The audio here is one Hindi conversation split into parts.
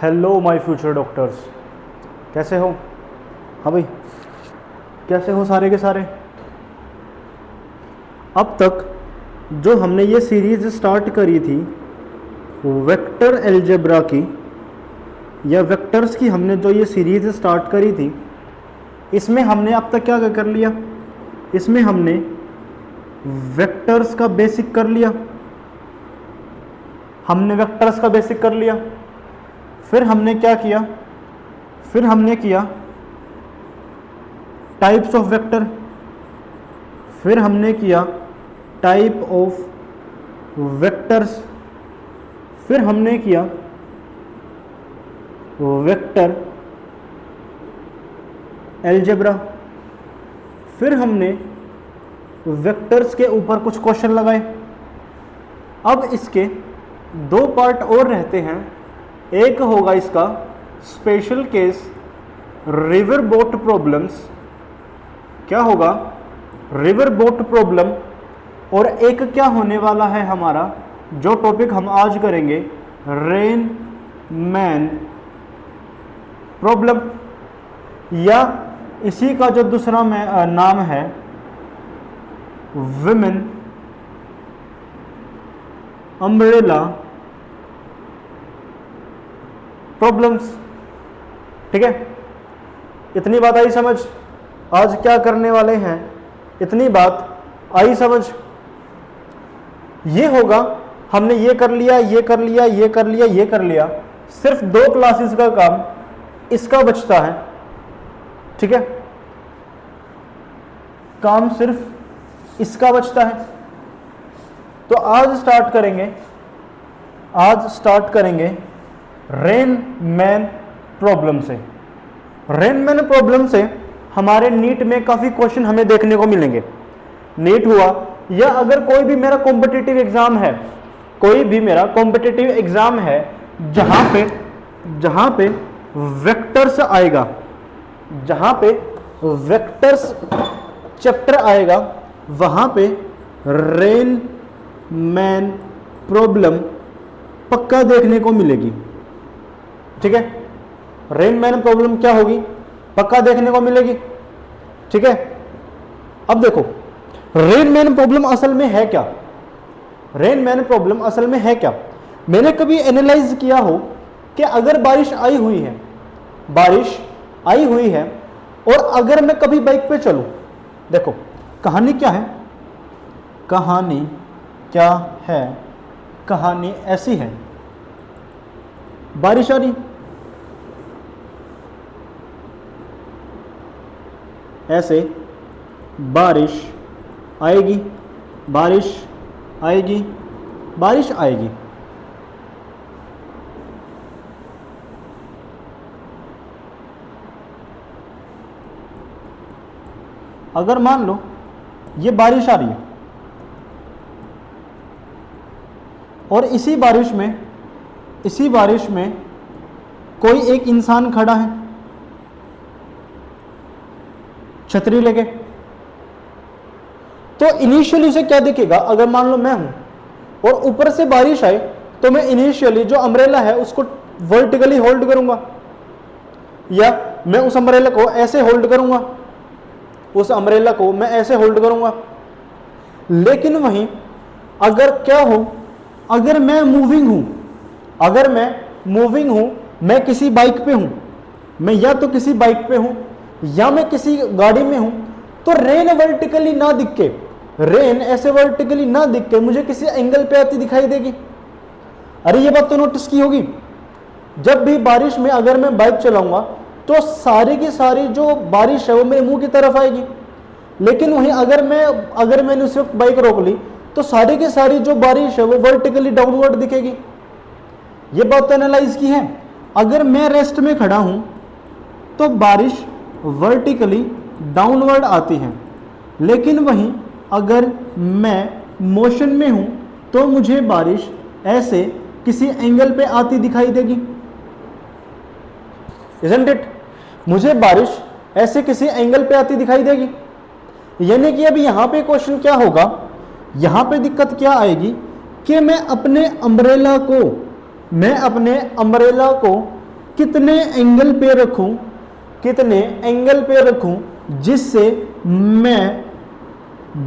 हेलो माय फ्यूचर डॉक्टर्स, कैसे हो? हाँ भाई, कैसे हो सारे के सारे? अब तक जो हमने ये सीरीज़ स्टार्ट करी थी वेक्टर अलजेब्रा की या वेक्टर्स की, हमने जो ये सीरीज़ स्टार्ट करी थी, इसमें हमने अब तक क्या कर लिया? इसमें हमने वेक्टर्स का बेसिक कर लिया, हमने वेक्टर्स का बेसिक कर लिया। फिर हमने क्या किया? फिर हमने किया टाइप्स ऑफ वेक्टर, फिर हमने किया टाइप ऑफ वेक्टर्स, फिर हमने किया वेक्टर अलजेब्रा, फिर हमने वेक्टर्स के ऊपर कुछ क्वेश्चन लगाए। अब इसके दो पार्ट और रहते हैं। एक होगा इसका special case river boat problems, क्या होगा? River boat problem. और एक क्या होने वाला है हमारा, जो टॉपिक हम आज करेंगे, रेन मैन प्रॉब्लम, या इसी का जो दूसरा नाम है विमेन अम्ब्रेला प्रॉब्लम्स। ठीक है, इतनी बात आई समझ? आज क्या करने वाले हैं, इतनी बात आई समझ? ये होगा, हमने ये कर लिया, ये कर लिया, ये कर लिया, ये कर लिया। सिर्फ 2 क्लासेस का काम इसका बचता है। ठीक है, काम सिर्फ इसका बचता है। तो आज स्टार्ट करेंगे रेन मैन प्रॉब्लम से। रेन मैन प्रॉब्लम से हमारे नीट में काफी क्वेश्चन हमें देखने को मिलेंगे। नीट हुआ या अगर कोई भी मेरा कॉम्पिटिटिव एग्जाम है, कोई भी मेरा कॉम्पिटिटिव एग्जाम है जहां पे वेक्टर्स आएगा, जहां पे वेक्टर्स चैप्टर आएगा, वहां पे रेन मैन प्रॉब्लम पक्का देखने को मिलेगी। ठीक है, रेन मैन प्रॉब्लम क्या होगी? पक्का देखने को मिलेगी। ठीक है, अब देखो रेन मैन प्रॉब्लम असल में है क्या? रेन मैन प्रॉब्लम असल में है क्या? मैंने कभी एनालाइज किया हो कि अगर बारिश आई हुई है और अगर मैं कभी बाइक पे चलूं, देखो कहानी क्या है? कहानी ऐसी है, बारिश आ रही, ऐसे बारिश आएगी, अगर मान लो ये बारिश आ रही है और इसी बारिश में कोई एक इंसान खड़ा है छतरी लेके, तो इनिशियली उसे क्या दिखेगा? अगर मान लो मैं हूं और ऊपर से बारिश आए तो मैं इनिशियली जो अम्ब्रेला है उसको वर्टिकली होल्ड करूंगा, या मैं उस अम्ब्रेला को ऐसे होल्ड करूंगा, लेकिन वहीं अगर क्या हो, अगर मैं मूविंग हूं, मैं किसी बाइक पे हूं, मैं या तो किसी बाइक पे हूं या मैं किसी गाड़ी में हूं, तो रेन ऐसे वर्टिकली ना दिख के मुझे किसी एंगल पे आती दिखाई देगी। अरे ये बात तो नोटिस की होगी, जब भी बारिश में अगर मैं बाइक चलाऊंगा तो सारी की सारी जो बारिश है वो मेरे मुंह की तरफ आएगी, लेकिन वहीं अगर मैंने उस वक्त बाइक रोक ली तो सारी की सारी जो बारिश है वो वर्टिकली डाउनवर्ड दिखेगी। ये बात तो एनालाइज की है। अगर मैं रेस्ट में खड़ा हूं तो बारिश वर्टिकली डाउनवर्ड आती है, लेकिन वहीं अगर मैं मोशन में हूं तो मुझे बारिश ऐसे किसी एंगल पे आती दिखाई देगी। Isn't it? मुझे बारिश ऐसे किसी एंगल पे आती दिखाई देगी। यानी कि अभी यहां पे क्वेश्चन क्या होगा, यहां पे दिक्कत क्या आएगी कि मैं अपने अम्ब्रेला को कितने एंगल पे रखूं, कितने एंगल पे रखूं जिससे मैं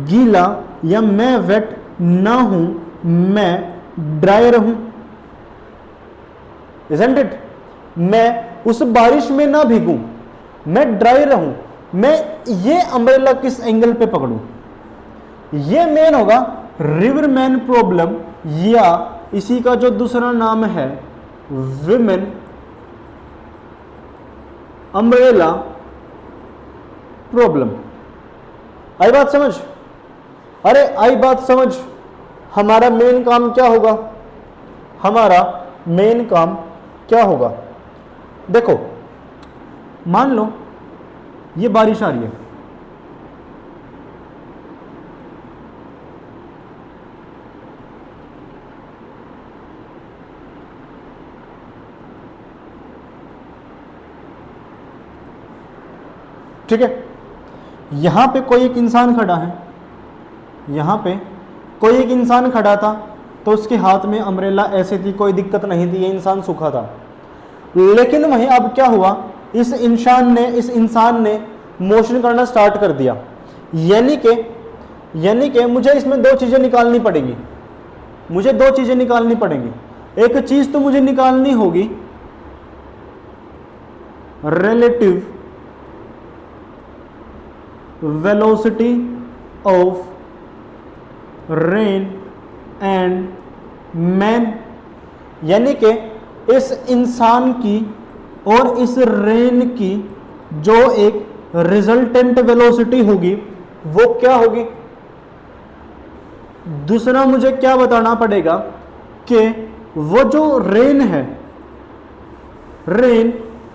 गीला या मैं वेट ना हूं, मैं ड्राई रहूं। Isn't it? मैं उस बारिश में ना भीगूं, मैं ड्राई रहूं, मैं ये अम्ब्रेला किस एंगल पे पकड़ूं। ये मेन होगा रिवरमैन प्रॉब्लम, या इसी का जो दूसरा नाम है विमेन अम्ब्रेला प्रॉब्लम। आई बात समझ? अरे आई बात समझ। हमारा मेन काम क्या होगा? हमारा मेन काम क्या होगा? देखो, मान लो ये बारिश आ रही है, ठीक है। यहां पे कोई एक इंसान खड़ा है, यहां पे कोई एक इंसान खड़ा था, तो उसके हाथ में अम्ब्रेला ऐसे थी, कोई दिक्कत नहीं थी, ये इंसान सूखा था। लेकिन वहीं अब क्या हुआ, इस इंसान ने मोशन करना स्टार्ट कर दिया। यानी कि मुझे इसमें दो चीजें निकालनी पड़ेगी, मुझे दो चीजें निकालनी पड़ेंगी। एक चीज तो मुझे निकालनी होगी relative velocity of rain and man, यानी कि इस इंसान की और इस रेन की जो एक रिजल्टेंट वेलोसिटी होगी वो क्या होगी। दूसरा मुझे क्या बताना पड़ेगा कि वो जो रेन है, रेन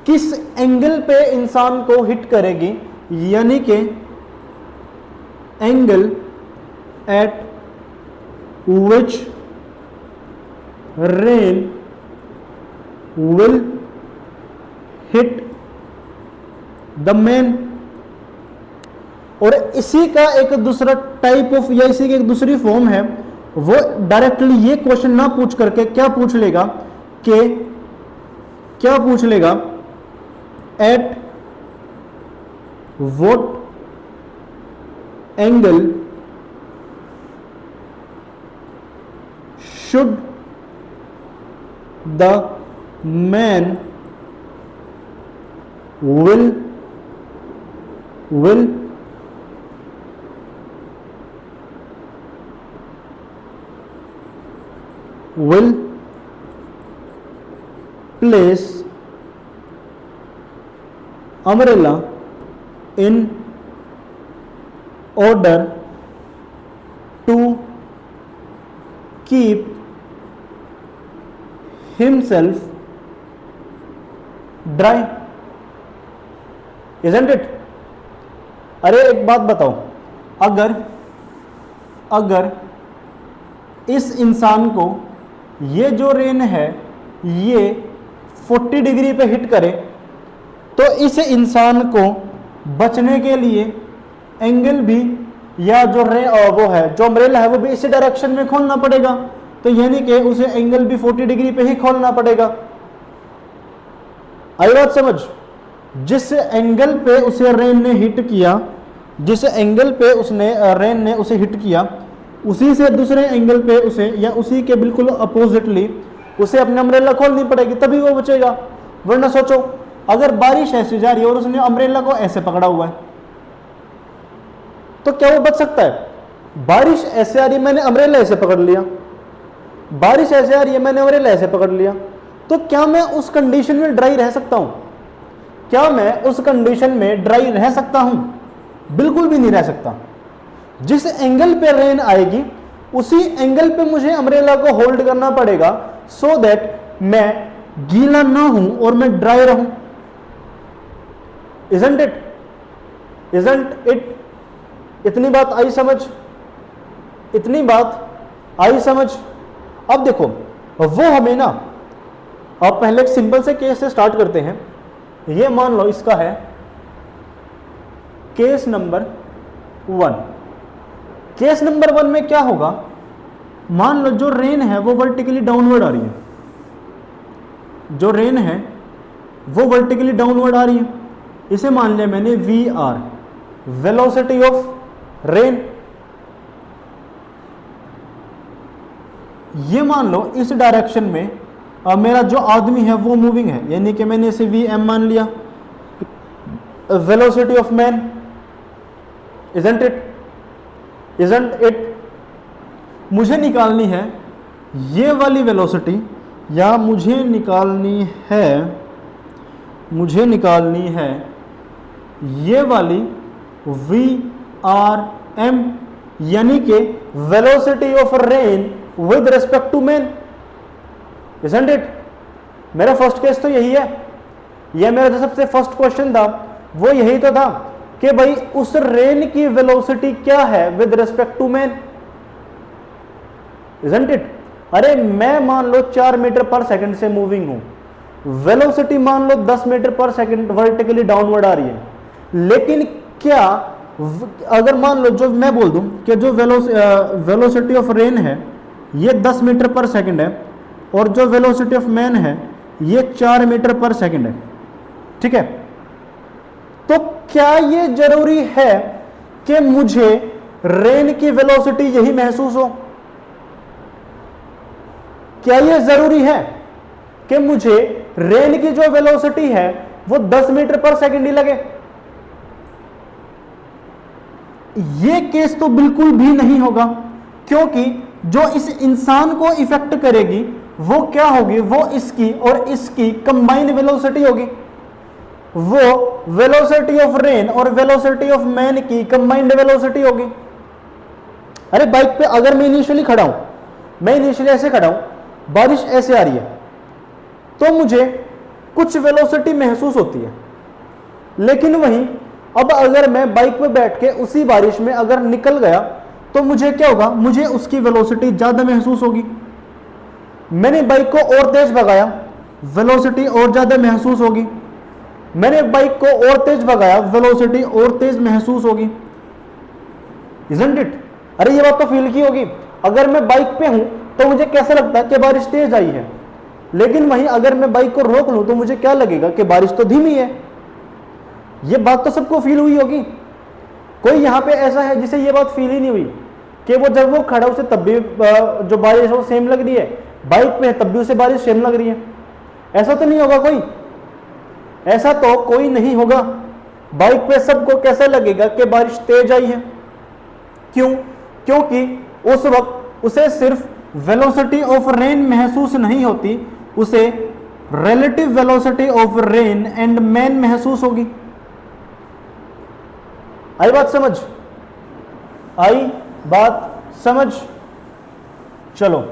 किस एंगल पे इंसान को हिट करेगी, यानी कि angle eight which rain will hit the man. और इसी का एक दूसरा टाइप ऑफ, या इसी की एक दूसरी फॉर्म है, वो डायरेक्टली ये क्वेश्चन ना पूछ करके क्या पूछ लेगा कि क्या पूछ लेगा, at what angle should the man will place umbrella in order to keep himself dry, isn't it? अरे एक बात बताओ, अगर इस इंसान को ये जो रेन है ये 40 डिग्री पे हिट करे, तो इस इंसान को बचने के लिए एंगल भी, या जो वो है जो अम्ब्रेला है वो भी इसी डायरेक्शन में खोलना पड़ेगा। तो यानी कि उसे एंगल भी 40 डिग्री पे ही खोलना पड़ेगा। आई बात समझ? जिस एंगल पे उसे रेन ने हिट किया, जिस एंगल पे उसने रेन ने उसे हिट किया, उसी से दूसरे एंगल पे उसे, या उसी के बिल्कुल अपोजिटली उसे अपने अम्ब्रेला खोलनी पड़ेगी, तभी वो बचेगा। वरना सोचो, अगर बारिश ऐसे जा रही है और उसने अम्ब्रेला को ऐसे पकड़ा हुआ है, तो क्या वो बच सकता है? बारिश ऐसे आ रही है, मैंने अम्ब्रेला ऐसे पकड़ लिया, बारिश ऐसे आ रही है, मैंने अम्ब्रेला ऐसे पकड़ लिया, तो क्या मैं उस कंडीशन में ड्राई रह सकता हूं? क्या मैं उस कंडीशन में ड्राई रह सकता हूं? बिल्कुल भी नहीं रह सकता। जिस एंगल पे रेन आएगी उसी एंगल पे मुझे अम्ब्रेला को होल्ड करना पड़ेगा, सो दैट मैं गीला ना हूं और मैं ड्राई रहूं। Isn't it? Isn't it? इतनी बात आई समझ? इतनी बात आई समझ? अब देखो, वो हमें ना, अब पहले एक सिंपल से केस से स्टार्ट करते हैं। ये मान लो इसका है केस नंबर 1। केस नंबर 1 में क्या होगा, मान लो जो रेन है वो वर्टिकली डाउनवर्ड आ रही है, जो रेन है वो वर्टिकली डाउनवर्ड आ रही है। इसे मान लिया मैंने v r, velocity of rain. ये मान लो इस डायरेक्शन में मेरा जो आदमी है वो मूविंग है, यानी कि मैंने इसे वी एम मान लिया। Velocity of man, isn't it, मुझे निकालनी है ये वाली वेलोसिटी, या मुझे निकालनी है ये वाली वी आर एम, यानी कि velocity of rain with respect to man, isn't it. मेरा फर्स्ट केस तो यही है, यह मेरा जो सबसे फर्स्ट क्वेश्चन था वो यही तो था कि भाई उस रेन की वेलोसिटी क्या है with respect to man, isn't it. अरे मैं मान लो 4 मीटर पर सेकंड से मूविंग हूं, वेलोसिटी मान लो 10 metre per second vertically downward आ रही है, लेकिन क्या अगर मान लो जो मैं बोल दूं कि जो वेलोसिटी ऑफ रेन है ये 10 मीटर पर सेकंड है और जो वेलोसिटी ऑफ मैन है ये 4 मीटर पर सेकंड है, ठीक है, तो क्या ये जरूरी है कि मुझे रेन की वेलोसिटी यही महसूस हो? क्या यह जरूरी है कि मुझे रेन की जो वेलोसिटी है वो 10 मीटर पर सेकंड ही लगे? यह केस तो बिल्कुल भी नहीं होगा, क्योंकि जो इस इंसान को इफेक्ट करेगी वो क्या होगी, वो इसकी और इसकी कंबाइंड वेलोसिटी होगी। वो वेलोसिटी ऑफ रेन और वेलोसिटी ऑफ मैन की कंबाइंड वेलोसिटी होगी। अरे बाइक पे अगर मैं इनिशियली खड़ा हूं, मैं इनिशियली ऐसे खड़ा हूं, बारिश ऐसे आ रही है, तो मुझे कुछ वेलोसिटी महसूस होती है, लेकिन वहीं अब अगर मैं बाइक पे बैठ के उसी बारिश में अगर निकल गया तो मुझे क्या होगा, मुझे उसकी वेलोसिटी ज्यादा महसूस होगी। मैंने बाइक को और तेज भगाया, वेलोसिटी और ज्यादा महसूस होगी। मैंने बाइक को और तेज भगाया, वेलोसिटी और तेज महसूस होगी, इजंट इट। अरे ये बात तो फील की होगी, अगर मैं बाइक पे हूं तो मुझे कैसा लगता है कि बारिश तेज आई है, लेकिन वहीं अगर मैं बाइक को रोक लूं तो मुझे क्या लगेगा कि बारिश तो धीमी है। ये बात तो सबको फील हुई होगी। कोई यहां पे ऐसा है जिसे ये बात फील ही नहीं हुई कि वो जब वो खड़ा उसे तब भी जो बारिश है वो सेम लग रही है, बाइक पे है तब भी उसे बारिश सेम लग रही है? ऐसा तो नहीं होगा कोई, ऐसा तो कोई नहीं होगा। बाइक पे सबको कैसा लगेगा कि बारिश तेज आई है। क्यों? क्योंकि उस वक्त उसे सिर्फ वेलोसिटी ऑफ रेन महसूस नहीं होती, उसे relative velocity of rain and man महसूस होगी। आई बात समझ? आई बात समझ? चलो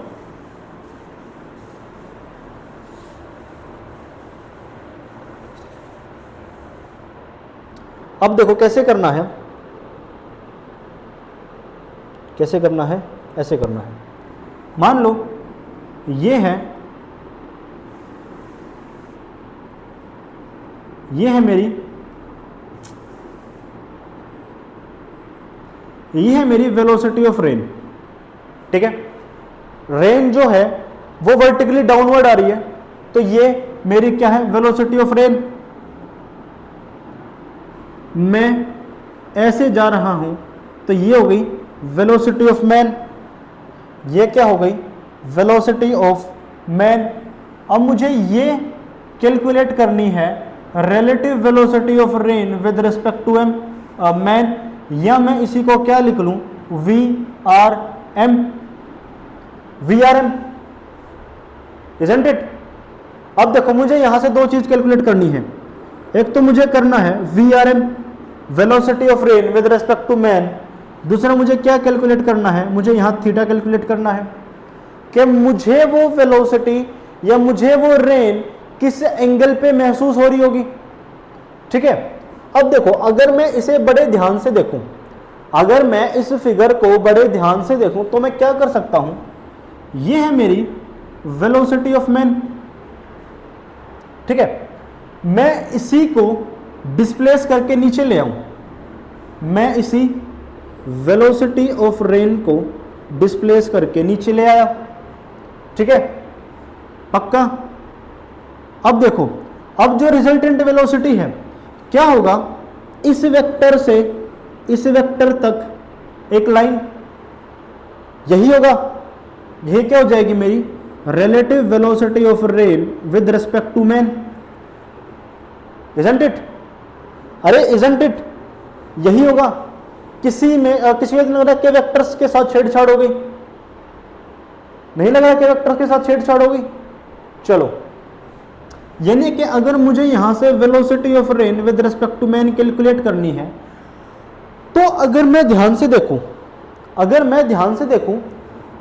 अब देखो कैसे करना है, कैसे करना है, ऐसे करना है। मान लो ये है मेरी वेलोसिटी ऑफ रेन, ठीक है। रेन जो है वो वर्टिकली डाउनवर्ड आ रही है, तो ये मेरी क्या है, वेलोसिटी ऑफ रेन। मैं ऐसे जा रहा हूं तो ये हो गई वेलोसिटी ऑफ मैन, ये क्या हो गई, वेलोसिटी ऑफ मैन। अब मुझे ये कैलकुलेट करनी है relative velocity of rain with respect to man, या मैं इसी को क्या लिख लूं, v r m, isn't it. अब देखो मुझे यहां से दो चीज कैलकुलेट करनी है। एक तो मुझे करना है v r m, velocity of rain with respect to man. दूसरा मुझे क्या कैलकुलेट करना है, मुझे यहां थीटा कैलकुलेट करना है कि मुझे वो वेलोसिटी या मुझे वो रेन किस एंगल पे महसूस हो रही होगी, ठीक है। अब देखो अगर मैं इसे बड़े ध्यान से देखूं, अगर मैं इस फिगर को बड़े ध्यान से देखूं तो मैं क्या कर सकता हूं, ये है मेरी वेलोसिटी ऑफ मैन, ठीक है। मैं इसी को डिस्प्लेस करके नीचे ले आऊं, मैं इसी वेलोसिटी ऑफ रेन को डिस्प्लेस करके नीचे ले आया, ठीक है, पक्का। अब देखो अब जो रिजल्टेंट वेलोसिटी है क्या होगा, इस वेक्टर से इस वेक्टर तक एक लाइन, यही होगा, यही क्या हो जाएगी मेरी relative velocity of rain with respect to man, isn't it? अरे इजंट इट, यही होगा। किसी में लग रहा है कि वेक्टर्स के साथ छेड़छाड़ हो गई, नहीं लग रहा कि वेक्टर के साथ छेड़छाड़ हो गई। चलो, यानी कि अगर मुझे यहां से velocity of rain with respect to man calculate करनी है, तो अगर मैं ध्यान से देखूं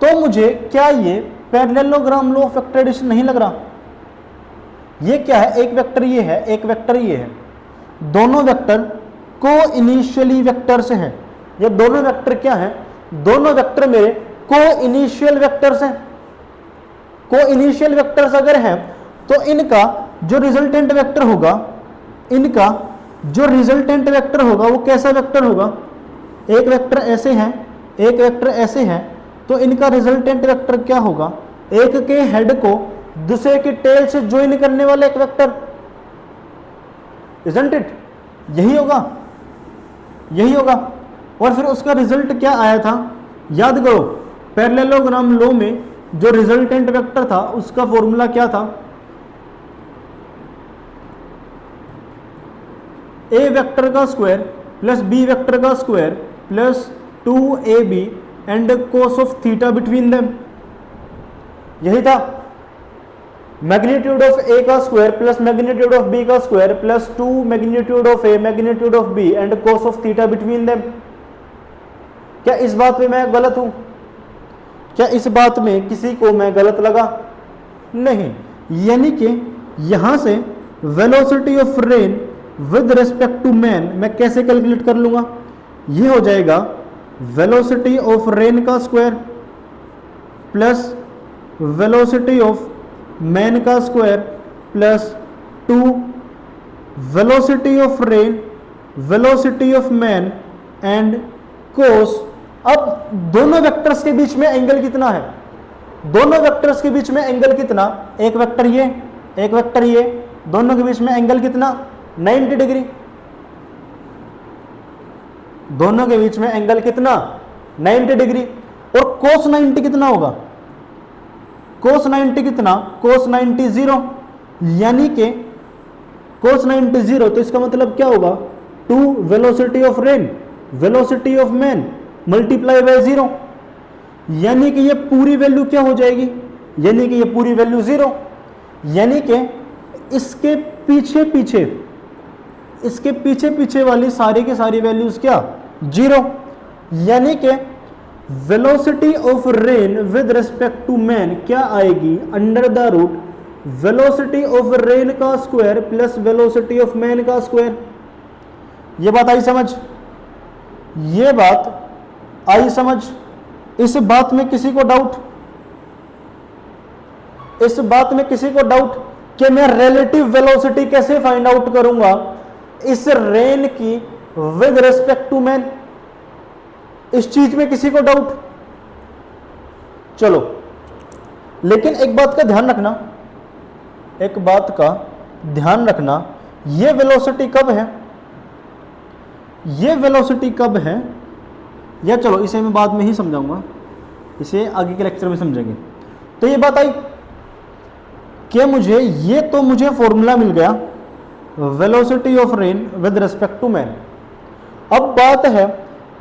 तो मुझे क्या ये parallelogram law of vector addition नहीं लग रहा? ये क्या है, एक वेक्टर ये है, एक वेक्टर ये है, दोनों वेक्टर को इनिशियली वेक्टर से है। ये दोनों वेक्टर क्या है, दोनों वेक्टर मेरे को इनिशियल वेक्टर्स हैं। को इनिशियल वेक्टर्स अगर हैं तो इनका जो रिजल्टेंट वेक्टर होगा, वो कैसा वेक्टर होगा? एक वेक्टर ऐसे है, एक वेक्टर ऐसे है, तो इनका रिजल्टेंट वेक्टर क्या होगा? एक के हेड को दूसरे के टेल से ज्वाइन करने वाला एक वेक्टर, इजंट इट? यही होगा। और फिर उसका रिजल्ट क्या आया था, याद करो, पैरेललोग्राम लॉ में जो रिजल्टेंट वेक्टर था उसका फॉर्मूला क्या था? ए वेक्टर का स्क्वायर प्लस बी वेक्टर का square plus 2ab and cos of theta between them, यही था। मैग्नीट्यूड ऑफ ए का square plus magnitude of B का square plus 2 magnitude of A magnitude of B and cos of theta between them. क्या इस बात में मैं गलत हूं? क्या इस बात में किसी को मैं गलत लगा? नहीं। यानी कि यहां से velocity of rain with respect to man मैं कैसे कैलकुलेट कर लूंगा? ये हो जाएगा वेलोसिटी ऑफ रेन का square plus velocity of man का square plus 2 velocity of rain velocity of man and cos. अब दोनों वेक्टर्स के बीच में एंगल कितना है? दोनों वेक्टर्स के बीच में एंगल कितना? एक वेक्टर ये, एक वेक्टर ये, दोनों के बीच में एंगल कितना? 90 डिग्री। दोनों के बीच में एंगल कितना? 90 डिग्री। और कोस 90 कितना होगा? कोस 90 कितना? कोस 90 0, यानी कि कोस 90 0, तो इसका मतलब क्या होगा? 2 velocity of rain velocity of man multiply by 0, यानी कि ये पूरी वैल्यू क्या हो जाएगी? यानी कि ये पूरी वैल्यू 0, यानी कि इसके पीछे पीछे वाली सारी की सारी वैल्यूज क्या? 0, यानी कि velocity of rain with respect to man क्या आएगी? Under the root velocity of rain का square plus velocity of man का स्क्वायर। ये बात आई समझ? ये बात आई समझ? इस बात में किसी को डाउट? इस बात में किसी को डाउट कि मैं रिलेटिव वेलोसिटी कैसे फाइंड आउट करूंगा इस रेन की विद रिस्पेक्ट टू मैन? इस चीज में किसी को डाउट? चलो, लेकिन एक बात का ध्यान रखना, ये वेलोसिटी कब है? ये वेलोसिटी कब है? या चलो इसे मैं बाद में ही समझाऊंगा, इसे आगे के लेक्चर में समझेंगे। तो ये बात आई कि मुझे फॉर्मूला मिल गया velocity of rain with respect to man. अब बात है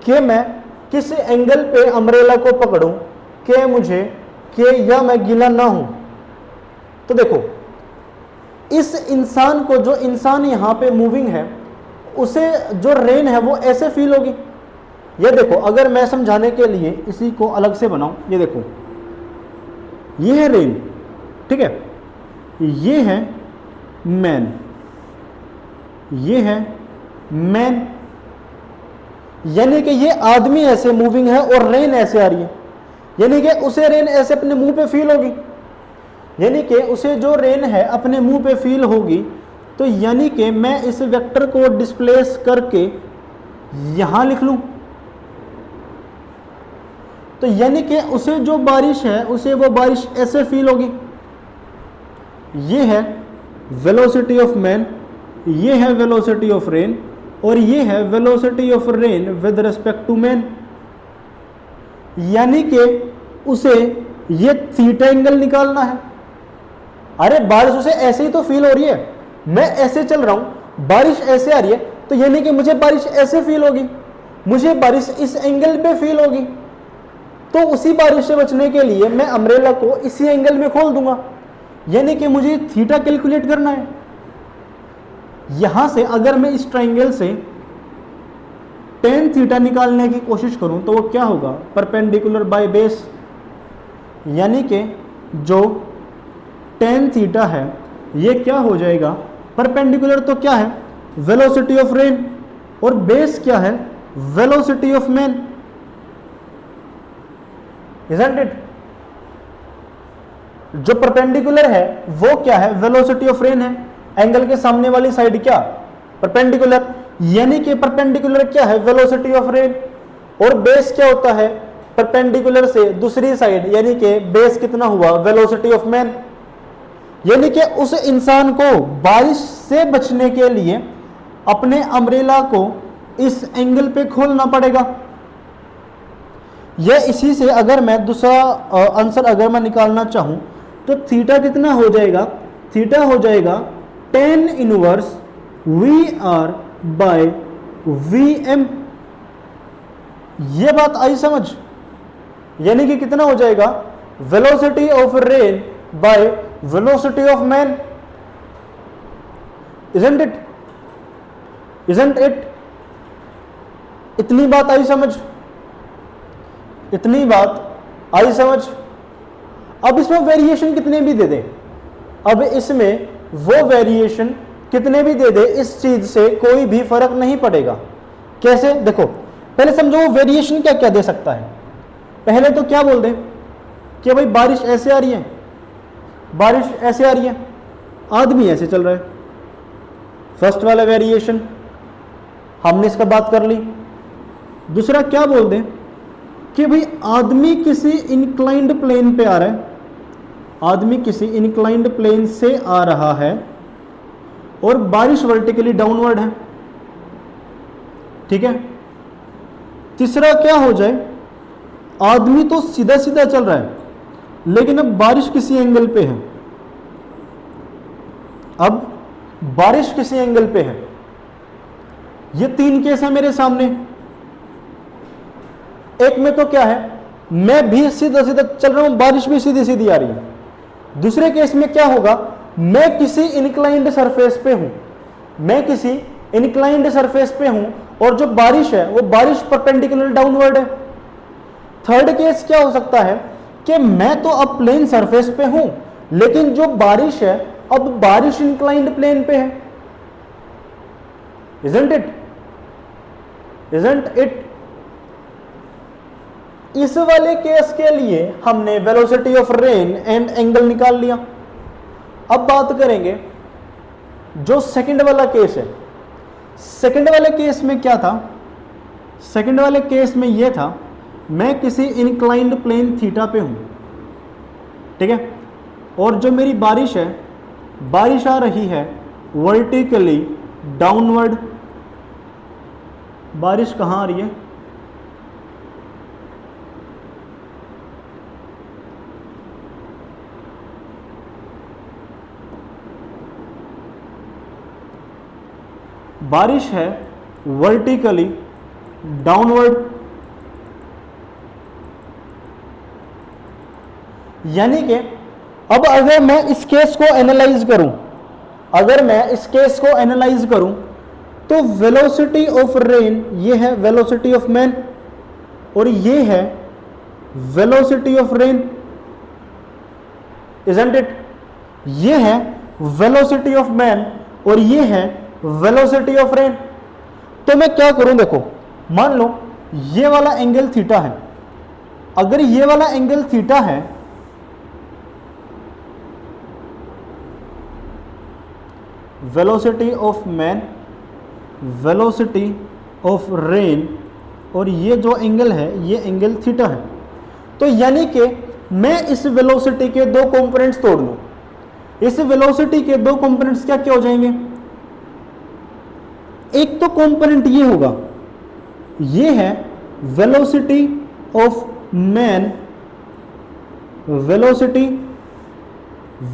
कि मैं किस एंगल पे अम्ब्रेला को पकड़ूं या मैं गीला ना हूं। तो देखो, इस इंसान को, जो इंसान यहां पे मूविंग है, उसे जो रेन है वो ऐसे फील होगी। ये देखो, अगर मैं समझाने के लिए इसी को अलग से बनाऊं, ये देखो, ये है रेन, ठीक है, ये है मैन, ये है मैन, यानी कि ये आदमी ऐसे मूविंग है और रेन ऐसे आ रही है, यानी कि उसे रेन ऐसे अपने मुंह पे फील होगी, यानी कि उसे जो रेन है अपने मुंह पे फील होगी। तो यानी कि मैं इस वेक्टर को डिस्प्लेस करके यहां लिख लूं, तो यानी कि उसे जो बारिश है उसे वो बारिश ऐसे फील होगी। ये है वेलोसिटी ऑफ मैन, ये है वेलोसिटी ऑफ रेन, और ये है velocity of rain with respect to man. यानी कि उसे ये थीटा एंगल निकालना है। अरे बारिश उसे ऐसे ही तो फील हो रही है, मैं ऐसे चल रहा हूं, बारिश ऐसे आ रही है, तो यानी कि मुझे बारिश ऐसे फील होगी, मुझे बारिश इस एंगल पे फील होगी। तो उसी बारिश से बचने के लिए मैं अम्ब्रेला को इसी एंगल में खोल दूंगा, यानी कि मुझे थीटा कैलकुलेट करना है। यहां से अगर मैं इस ट्राइंगल से टेन थीटा निकालने की कोशिश करूं तो वो क्या होगा, परपेंडिकुलर बाय बेस, यानी कि जो टेन थीटा है ये क्या हो जाएगा, परपेंडिकुलर तो क्या है, वेलोसिटी ऑफ रेन, और बेस क्या है, velocity of man, isn't it. जो परपेंडिकुलर है वो क्या है, वेलोसिटी ऑफ रेन है, एंगल के सामने वाली साइड क्या, परपेंडिकुलर, यानी कि परपेंडिकुलर क्या है, वेलोसिटी ऑफ रेन, और बेस क्या होता है, परपेंडिकुलर से दूसरी साइड, यानी कि बेस कितना हुआ, वेलोसिटी ऑफ मैन। यानी कि उस इंसान को बारिश से बचने के लिए अपने अम्ब्रेला को इस एंगल पे खोलना पड़ेगा। यह इसी से अगर मैं दूसरा आंसर अगर मैं निकालना चाहूं तो थीटा कितना हो जाएगा, थीटा हो जाएगा tan inverse V R by V M. यह बात आई समझ, यानी कि कितना हो जाएगा, velocity of rain by velocity of man, isn't it, isn't it. इतनी बात आई समझ, इतनी बात आई समझ। अब इसमें वेरिएशन कितने भी दे दे, अब इसमें वो वेरिएशन कितने भी दे दे, इस चीज से कोई भी फर्क नहीं पड़ेगा। कैसे, देखो पहले समझो वो वेरिएशन क्या क्या दे सकता है। पहले तो क्या बोल दे कि भाई बारिश ऐसे आ रही है, बारिश ऐसे आ रही है, आदमी ऐसे चल रहा है, फर्स्ट वाला वेरिएशन हमने इसका बात कर ली। दूसरा क्या बोल दे कि भाई आदमी किसी इंक्लाइंड प्लेन पे आ रहा है, आदमी किसी इंक्लाइंड प्लेन से आ रहा है और बारिश वर्टिकली डाउनवर्ड है, ठीक है। तीसरा क्या हो जाए, आदमी तो सीधा सीधा चल रहा है लेकिन अब बारिश किसी एंगल पे है, अब बारिश किसी एंगल पे है। ये तीन केस है मेरे सामने। एक में तो क्या है, मैं भी सीधा सीधा चल रहा हूं, बारिश भी सीधी सीधी आ रही है। दूसरे केस में क्या होगा, मैं किसी इंक्लाइंड सरफेस पे हूं, मैं किसी इंक्लाइंड सरफेस पे हूं और जो बारिश है वो बारिश परपेंडिकुलर डाउनवर्ड है। थर्ड केस क्या हो सकता है कि मैं तो अब प्लेन सरफेस पे हूं लेकिन जो बारिश है अब बारिश इंक्लाइंड प्लेन पे है, इजंट इट, इजंट इट। इस वाले केस के लिए हमने velocity of rain and angle निकाल लिया। अब बात करेंगे जो सेकंड वाला केस है। सेकंड वाले केस में क्या था, सेकंड वाले केस में यह था मैं किसी इंक्लाइंड प्लेन थीटा पे हूं, ठीक है, और जो मेरी बारिश है, बारिश आ रही है वर्टिकली डाउनवर्ड। बारिश कहां आ रही है, बारिश है वर्टिकली डाउनवर्ड। यानी कि अब अगर मैं इस केस को एनालाइज करूं, अगर मैं इस केस को एनालाइज करूं तो वेलोसिटी ऑफ रेन ये है वेलोसिटी ऑफ मैन और ये है velocity of rain, isn't it. ये है वेलोसिटी ऑफ मैन और ये है वेलोसिटी ऑफ रेन। तो मैं क्या करूं, देखो मान लो ये वाला एंगल थीटा है, अगर ये वाला एंगल थीटा है velocity of man, velocity of rain और ये जो एंगल है ये एंगल थीटा है। तो यानी कि मैं इस वेलोसिटी के दो कंपोनेंट्स तोड़ लूं, इस वेलोसिटी के दो कंपोनेंट्स क्या क्या हो जाएंगे? एक तो कंपोनेंट ये होगा, ये है velocity of man,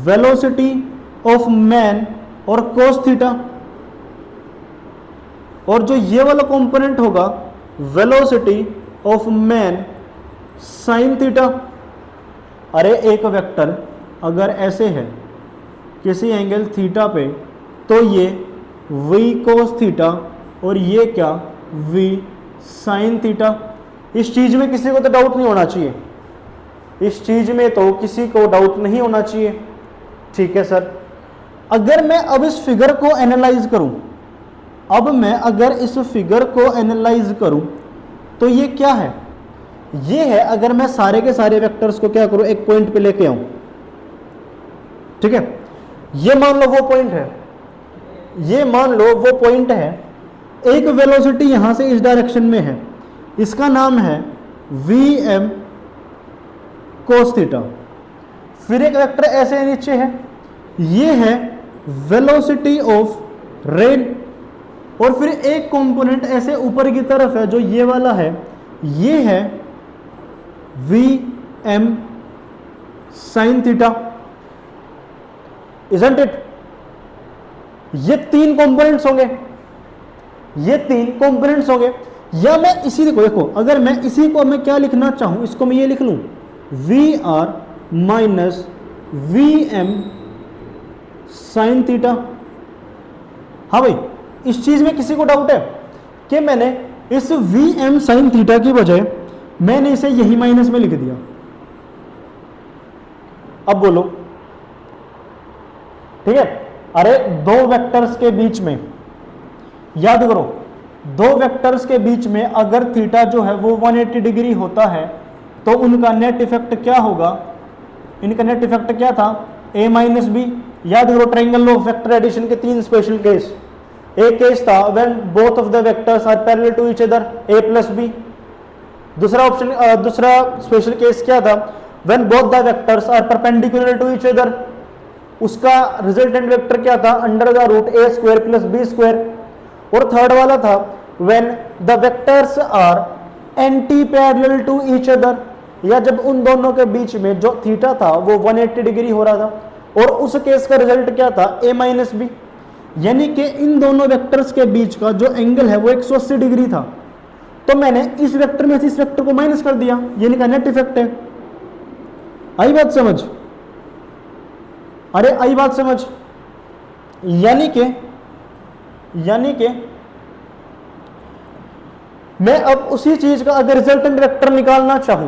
velocity of man और cos थीटा, और जो ये वाला कंपोनेंट होगा velocity of man sin theta. अरे एक वेक्टर अगर ऐसे है किसी एंगल थीटा पे, तो ये v cos थीटा और ये क्या v sin थीटा। इस चीज में किसी को तो डाउट नहीं होना चाहिए, इस चीज में तो किसी को डाउट नहीं होना चाहिए। ठीक है सर, अगर मैं अब इस फिगर को एनालाइज करूं, अब मैं अगर इस फिगर को एनालाइज करूं तो ये क्या है? ये है, अगर मैं सारे के सारे वेक्टर्स को क्या करूं, एक पॉइंट पे लेके आऊं, ठीक है, ये मान लो वो पॉइंट है, ये मान लो वो पॉइंट है, एक वेलोसिटी यहां से इस डायरेक्शन में है, इसका नाम है vm cos थीटा। फिर एक वेक्टर ऐसे नीचे है, ये है वेलोसिटी ऑफ रेन, और फिर एक कंपोनेंट ऐसे ऊपर की तरफ है जो ये वाला है, ये है vm sin theta, isn't it? ये तीन कंपोनेंट्स होंगे, ये तीन कंपोनेंट्स होंगे। या मैं इसी को देखो, अगर मैं इसी को मैं क्या लिखना चाहूं, इसको मैं ये लिख लूं vr minus vm sin theta. हाँ भाई, इस चीज में किसी को डाउट है कि मैंने इस vm sin थीटा की बजाय मैंने इसे यही माइनस में लिख दिया? अब बोलो, ठीक है। अरे दो वेक्टर्स के बीच में, याद करो, दो वेक्टर्स के बीच में अगर थीटा जो है वो 180 डिग्री होता है तो उनका नेट इफेक्ट क्या होगा? इनका नेट इफेक्ट क्या था? a minus B. याद करो, triangle law of vector addition के तीन स्पेशल केस। एक केस था when both of the vectors are parallel to each other, a plus B. दूसरा स्पेशल केस क्या था? When both the vectors are perpendicular to each other, उसका रिजल्टेंट वेक्टर क्या था? Under the root a square plus b square. और थर्ड वाला था when the vectors are anti parallel to each other, या जब उन दोनों के बीच में जो थीटा था वो 180 डिग्री हो रहा था, और उस केस का रिजल्ट क्या था? a minus B. यानी कि इन दोनों वेक्टर्स के बीच का जो एंगल है वो 180 डिग्री था, तो मैंने इस वेक्टर में से इस वेक्टर को माइनस कर दिया, यानी का नेट इफेक्ट है। आई बात समझ? अरे आई बात समझ? यानी कि मैं अब उसी चीज का अगर रिजल्टेंट वेक्टर निकालना चाहूं,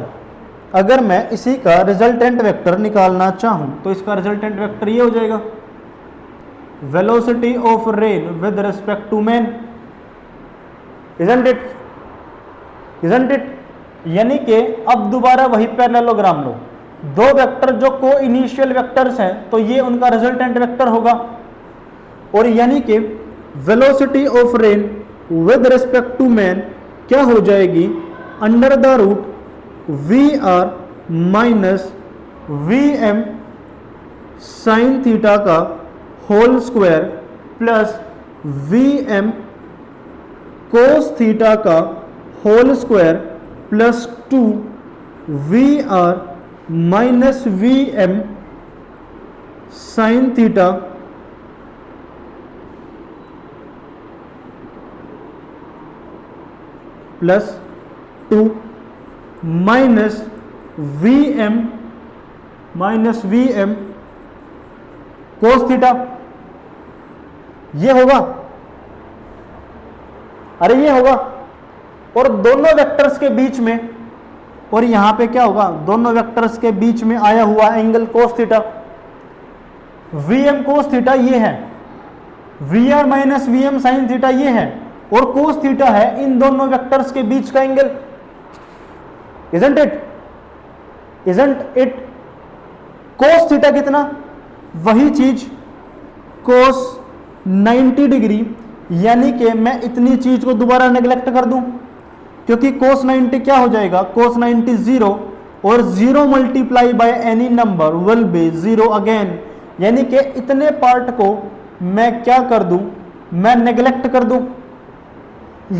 अगर मैं इसी का रिजल्टेंट वेक्टर निकालना चाहूं तो इसका रिजल्टेंट वेक्टर ये हो जाएगा velocity of rain with respect to man, isn't it? यानी कि अब दोबारा वही पैरेललोग्राम लो, दो वेक्टर जो को इनिशियल वेक्टर्स हैं तो ये उनका रिजल्टेंट वेक्टर होगा, और यानी कि velocity of rain with respect to man क्या हो जाएगी? Under the root vr minus vm sin theta का whole square plus vm cos theta का whole square plus 2 vr minus vm sin theta plus 2 minus vm cos theta. ये होगा, अरे ये होगा, और दोनों वेक्टर्स के बीच में, और यहां पे क्या होगा? दोनों वेक्टर्स के बीच में आया हुआ angle cos theta, vm cos theta ये है, vr minus vm sin theta ये है, और cos थीटा है इन दोनों वेक्टर्स के बीच का angle. isn't it? cos theta कितना? वही चीज cos 90 डिग्री, यानी कि मैं इतनी चीज को दोबारा नेग्लेक्ट कर दूं, क्योंकि cos 90 क्या हो जाएगा? cos 90 0, और 0 multiply by any number will be 0 again, यानी कि इतने पार्ट को मैं क्या कर दूं, मैं नेग्लेक्ट कर दूं।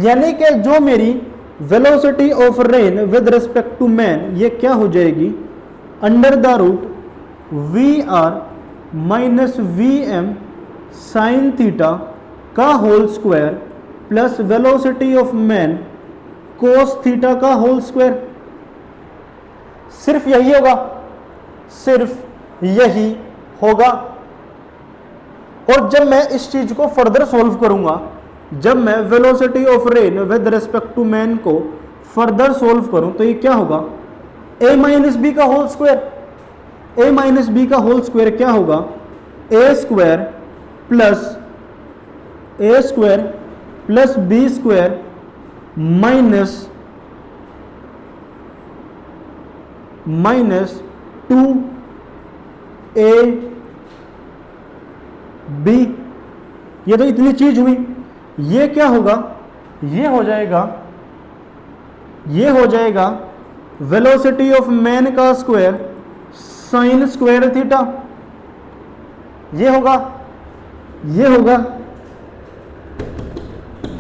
यानी कि जो मेरी velocity of rain with respect to man ये क्या हो जाएगी, under the root V R minus V M sine theta का whole square plus velocity of man cos theta का होल स्क्वायर। सिर्फ यही होगा, सिर्फ यही होगा। और जब मैं इस चीज को फर्दर सॉल्व करूंगा, जब मैं velocity of rain with respect to man को फर्दर सॉल्व करूं तो ये क्या होगा, a माइनस बी का whole square. a minus B का होल स्क्वायर क्या होगा, a square plus B square minus 2ab। ये तो इतनी चीज हुई। ये क्या होगा, ये हो जाएगा वेलोसिटी ऑफ मैन का स्क्वायर साइन स्क्वायर थीटा। ये होगा।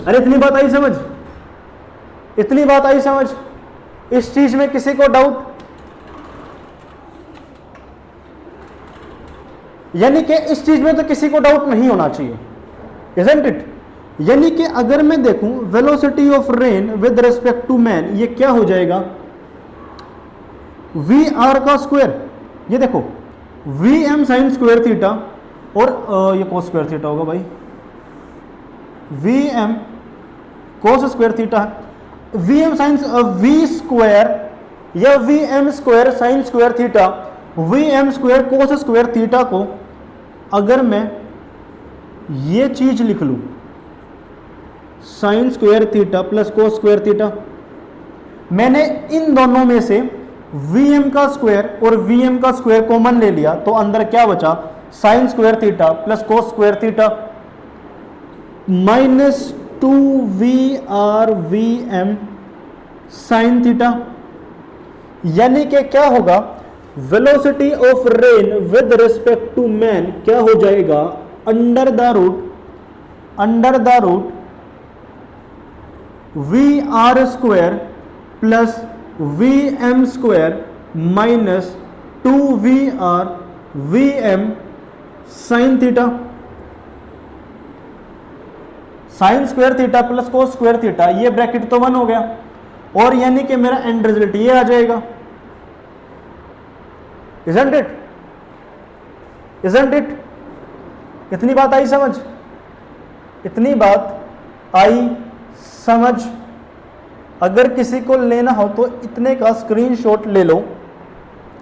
अरे इतनी बात आई समझ, इस चीज में किसी को डाउट? यानी कि इस चीज में तो किसी को डाउट नहीं होना चाहिए, isn't it? यानी कि अगर मैं देखूं velocity of rain with respect to man ये क्या हो जाएगा, वी आर का स्क्वायर। ये देखो V M sine square theta और ये कोस स्क्वायर थीटा होगा भाई, V M cos square theta है। V M sine V square या V M square sine square theta, V M square cos square theta को अगर मैं ये चीज लिख लूं sine square theta plus cos square theta, मैंने इन दोनों में से Vm का स्क्वायर और Vm का स्क्वायर कॉमन ले लिया तो अंदर क्या बचा, sine square theta plus cos square theta minus 2VrVm sine theta. यानी कि क्या होगा, velocity of rain with respect to man क्या हो जाएगा, under the root V R square plus V M square minus 2VrVm sine theta. Sine square theta plus cos square theta, ये ब्रैकेट तो 1 हो गया और यानी कि मेरा एंड रिजल्ट ये आ जाएगा। Isn't it? इतनी बात आई समझ? अगर किसी को लेना हो तो इतने का स्क्रीनशॉट ले लो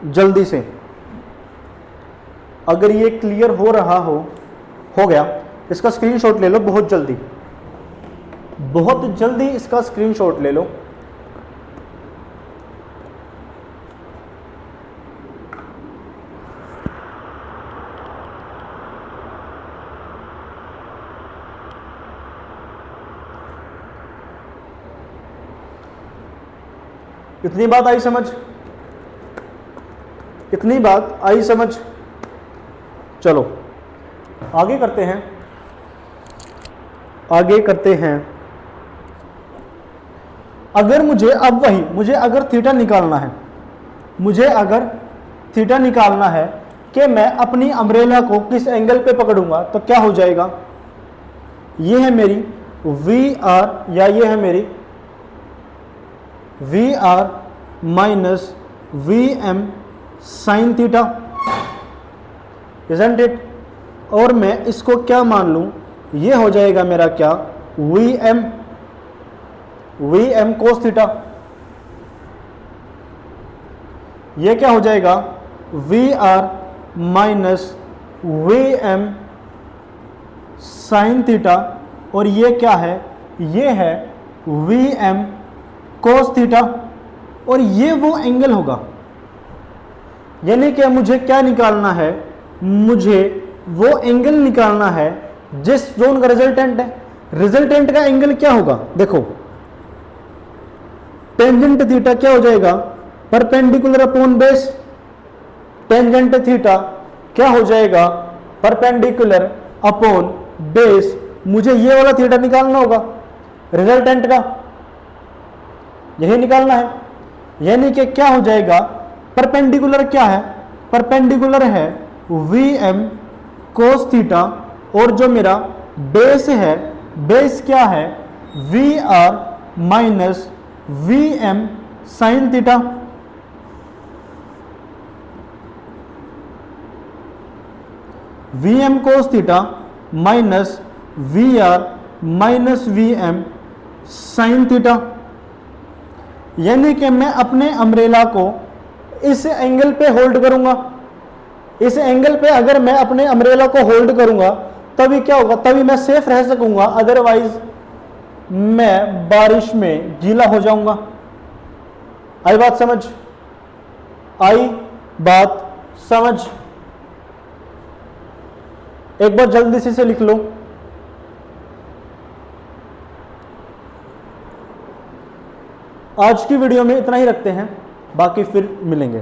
जल्दी से। अगर ये क्लियर हो गया इसका स्क्रीनशॉट ले लो बहुत जल्दी इसका स्क्रीनशॉट ले लो। इतनी बात आई समझ? चलो आगे करते हैं। अगर मुझे अगर थीटा निकालना है कि मैं अपनी अम्ब्रेला को किस एंगल पे पकड़ूंगा तो क्या हो जाएगा, ये है मेरी वी आर या ये है मेरी V R minus V M sine theta, isn't it? और मैं इसको क्या मान लूं, ये हो जाएगा मेरा क्या, वी एम कोस थीटा। ये क्या हो जाएगा, V R minus V M sine theta और ये क्या है, ये है वी एम कोस थीटा और ये वो एंगल होगा। यानी कि मुझे क्या निकालना है, मुझे वो एंगल निकालना है जिस जोन का रिजल्टेंट है। रिजल्टेंट का एंगल क्या होगा, देखो टेंजेंट थीटा क्या हो जाएगा, perpendicular upon base. Tangent theta क्या हो जाएगा, परपेंडिकुलर अपॉन बेस, मुझे ये वाला थीटा निकालना होगा रिजल्टेंट का, यही निकालना है। यानी कि क्या हो जाएगा, परपेंडिकुलर क्या है, परपेंडिकुलर है Vm cos थीटा, और जो मेरा बेस है, बेस क्या है VR minus Vm sine theta. Vm cos theta minus VR minus Vm sign theta. यानी कि मैं अपने अम्ब्रेला को इस एंगल पे होल्ड करूंगा, इस एंगल पे अगर मैं अपने अम्ब्रेला को होल्ड करूंगा तभी क्या होगा, तभी मैं सेफ रह सकूंगा, अदरवाइज मैं बारिश में गीला हो जाऊंगा। आई बात समझ, आई बात समझ। एक बार जल्दी से इसे लिख लो। आज की वीडियो में इतना ही रखते हैं, बाकी फिर मिलेंगे।